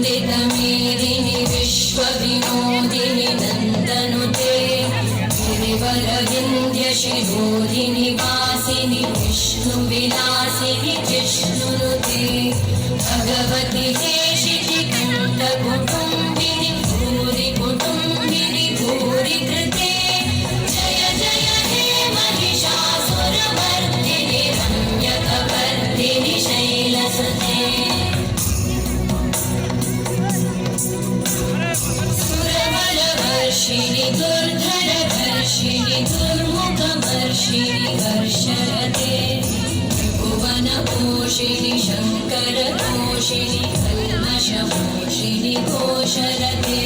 मेदिनि विश्वविनोदिनि नन्दनुते गिरिवरविन्द्यशिरोधिनि वासिनि विष्णुविलासिनि जिष्णुनुते भगवति हेशिति कण्ठकुटुम्बिनि भूरि कुटुम्बिनि भूरि कृते जय जय हे महिषासुरमर्दिनि रम्यकवर्दिनि शैलसुते सुरबलवर्षिणि दुर्धरधर्षिणि दुर्मुखमर्षिणि हर्षरते भुवनपोषिणि शङ्करतोषिणि कल्मषमोषिणि घोषरते